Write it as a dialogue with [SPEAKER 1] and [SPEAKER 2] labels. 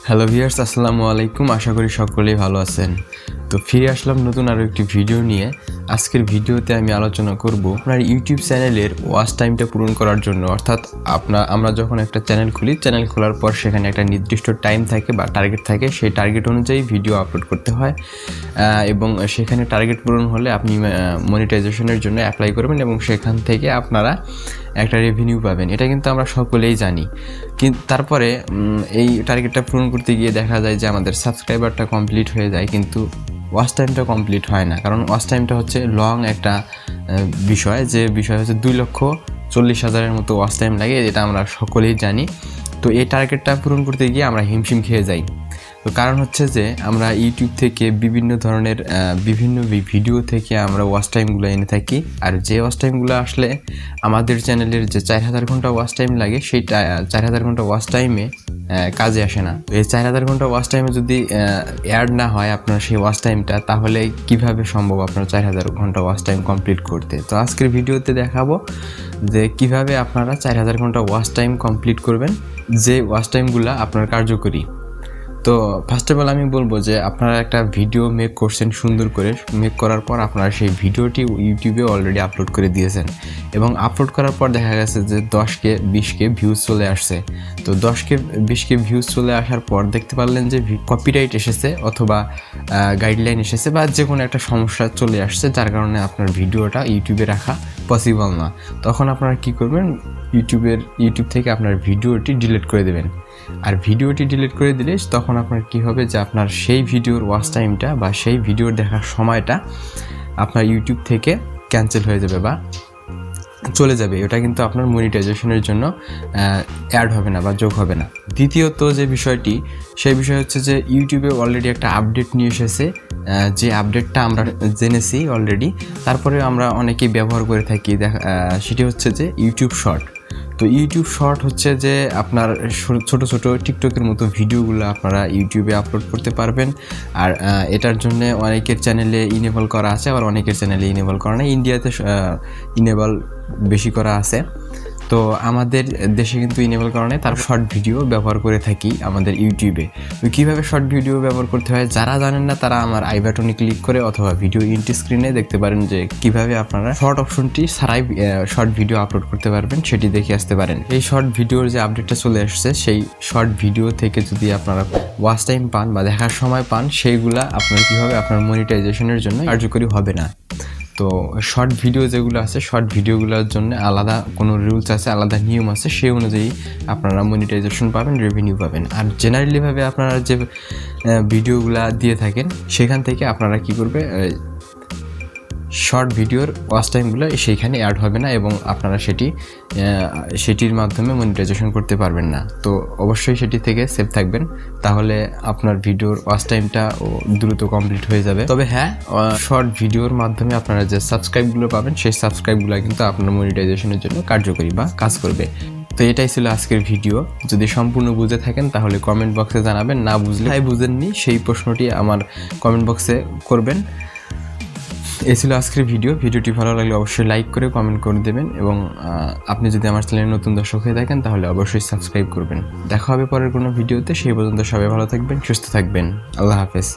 [SPEAKER 1] Hello viewers, আসসালামু আলাইকুম। আশা করি সকলেই ভালো আছেন। তো ফিরে আসলাম নতুন আরও একটি ভিডিও নিয়ে। আজকের ভিডিওতে আমি আলোচনা করব আপনার ইউটিউব চ্যানেলের ওয়াচ টাইমটা পূরণ করার জন্য। অর্থাৎ আমরা যখন একটা চ্যানেল খুলি, চ্যানেল খোলার পর সেখানে একটা নির্দিষ্ট টাইম থাকে বা টার্গেট থাকে, সেই টার্গেট অনুযায়ী ভিডিও আপলোড করতে হয় এবং সেখানে টার্গেট পূরণ হলে আপনি মনিটাইজেশনের জন্য অ্যাপ্লাই করবেন এবং সেখান থেকে আপনারা একটা রেভিনিউ পাবেন। এটা কিন্তু আমরা সকলেই জানি। কিন্তু তারপরে এই টার্গেটটা পূরণ করতে গিয়ে দেখা যায় যে আমাদের সাবস্ক্রাইবারটা কমপ্লিট হয়ে যায়, কিন্তু ওয়াচ টাইমটা কমপ্লিট হয় না। কারণ ওয়াচ টাইমটা হচ্ছে লং একটা বিষয়, যে বিষয় হচ্ছে 2,40,000-এর মতো ওয়াচ টাইম লাগে, এটা আমরা সকলেই জানি। তো এই টার্গেটটা পূরণ করতে গিয়ে আমরা হিমশিম খেয়ে যাই। তো কারণ হচ্ছে যে আমরা ইউটিউব থেকে বিভিন্ন ধরনের বিভিন্ন ভিডিও থেকে আমরা ওয়াচ টাইমগুলো এনে থাকি, আর যে ওয়াচ টাইমগুলো আসলে আমাদের চ্যানেলের যে 4,000 ঘন্টা ওয়াচ টাইম লাগে, সেই 4,000 ঘন্টা ওয়াচ টাইমে কাজে আসে না। এই 4,000 ঘন্টা ওয়াচ টাইমে যদি অ্যাড না হয় আপনার সেই ওয়াচ টাইমটা, তাহলে কিভাবে সম্ভব আপনার 4,000 ঘন্টা ওয়াচ টাইম কমপ্লিট করতে? তো আজকের ভিডিওতে দেখাবো যে কিভাবে আপনারা 4,000 ঘন্টা ওয়াচ টাইম কমপ্লিট করবেন, যে ওয়াচ টাইমগুলো আপনার কার্যকরী। তো ফার্স্ট অফ অল আমি বলবো যে আপনারা একটা ভিডিও মেক করছেন, সুন্দর করে মেক করার পর আপনারা সেই ভিডিওটি ইউটিউবে অলরেডি আপলোড করে দিয়েছেন এবং আপলোড করার পর দেখা গেছে যে 10K 20K ভিউজ চলে আসছে। তো 10K 20K ভিউজ চলে আসার পর দেখতে পারলেন যে কপিরাইট এসেছে অথবা গাইডলাইন এসেছে বা যে কোনো একটা সমস্যা চলে আসছে, যার কারণে আপনার ভিডিওটা ইউটিউবে রাখা পসিবল না। তখন আপনারা কি করবেন, ইউটিউব থেকে আপনার ভিডিওটি ডিলিট করে দেবেন। আর ভিডিওটি ডিলিট করে দিলে তখন আপনার কি হবে যে আপনার সেই ভিডিওর ওয়াচ টাইমটা বা সেই ভিডিওর দেখার সময়টা আপনার ইউটিউব থেকে ক্যান্সেল হয়ে যাবে বা চলে যাবে। এটা কিন্তু আপনার মনিটাইজেশনের জন্য অ্যাড হবে না বা যোগ হবে না। দ্বিতীয়ত যে বিষয়টি, সেই বিষয় হচ্ছে যে ইউটিউবে অলরেডি একটা আপডেট নিয়ে এসেছে, যে আপডেটটা আমরা জেনেছি অলরেডি, তারপরে আমরা অনেকেই ব্যবহার করে থাকি। সেটি হচ্ছে যে ইউটিউব শর্ট। তো ইউটিউব শর্ট হচ্ছে যে আপনার ছোট ছোট টিকটকের মতো ভিডিওগুলো আপনারা ইউটিউবে আপলোড করতে পারবেন। আর এটার জন্য অনেকের চ্যানেলে ইনেবল করা আছে, আবার অনেকের চ্যানেলে ইনেবল করা নেই। ইন্ডিয়াতে ইনেবল বেশি করা আছে, তো আমাদের দেশে কিন্তু ইনেবল করা নেই। তার শর্ট ভিডিও ব্যবহার করে থাকি আমাদের ইউটিউবে। তো কীভাবে শর্ট ভিডিও ব্যবহার করতে হয় যারা জানেন না, তারা আমার আই বাটনে ক্লিক করে অথবা ভিডিও ইন্টি স্ক্রিনে দেখতে পারেন যে কিভাবে আপনারা শর্ট অপশনটি ছাড়াই শর্ট ভিডিও আপলোড করতে পারবেন, সেটি দেখে আসতে পারেন। এই শর্ট ভিডিওর যে আপডেটটা চলে আসছে, সেই শর্ট ভিডিও থেকে যদি আপনারা ওয়াচ টাইম পান বা দেখার সময় পান, সেইগুলা আপনার কী হবে, আপনার মনিটাইজেশনের জন্য কার্যকরী হবে না। তো শর্ট ভিডিও যেগুলো আছে, শর্ট ভিডিওগুলোর জন্য আলাদা কোনো রুলস আছে, আলাদা নিয়ম আছে, সেই অনুযায়ী আপনারা মনিটাইজেশন পাবেন, রেভিনিউ পাবেন। আর জেনারেলিভাবে আপনারা যে ভিডিওগুলো দিয়ে থাকেন, সেখান থেকে আপনারা কি করবে, শর্ট ভিডিওর ওয়াচ টাইমগুলো সেইখানে অ্যাড হবে না এবং আপনারা সেটির মাধ্যমে মনিটাইজেশন করতে পারবেন না। তো অবশ্যই সেটি থেকে সেভ থাকবেন, তাহলে আপনার ভিডিওর ওয়াচ টাইমটা দ্রুত কমপ্লিট হয়ে যাবে। তবে হ্যাঁ, শর্ট ভিডিওর মাধ্যমে আপনারা যে সাবস্ক্রাইবগুলো পাবেন, সেই সাবস্ক্রাইবগুলো কিন্তু আপনার মনিটাইজেশনের জন্য কার্যকরী বা কাজ করবে। তো এটাই ছিল আজকের ভিডিও। যদি সম্পূর্ণ বুঝে থাকেন তাহলে কমেন্ট বক্সে জানাবেন, না বুঝলে বুঝেননি সেই প্রশ্নটি আমার কমেন্ট বক্সে করবেন। এই ছিল আজকের ভিডিওটি ভালো লাগলে অবশ্যই লাইক করে কমেন্ট করে দেবেন এবং আপনি যদি আমার চ্যানেলে নতুন দর্শক হয়ে থাকেন তাহলে অবশ্যই সাবস্ক্রাইব করবেন। দেখা হবে পরের কোনো ভিডিওতে। সেই পর্যন্ত সবাই ভালো থাকবেন, সুস্থ থাকবেন। আল্লাহ হাফেজ।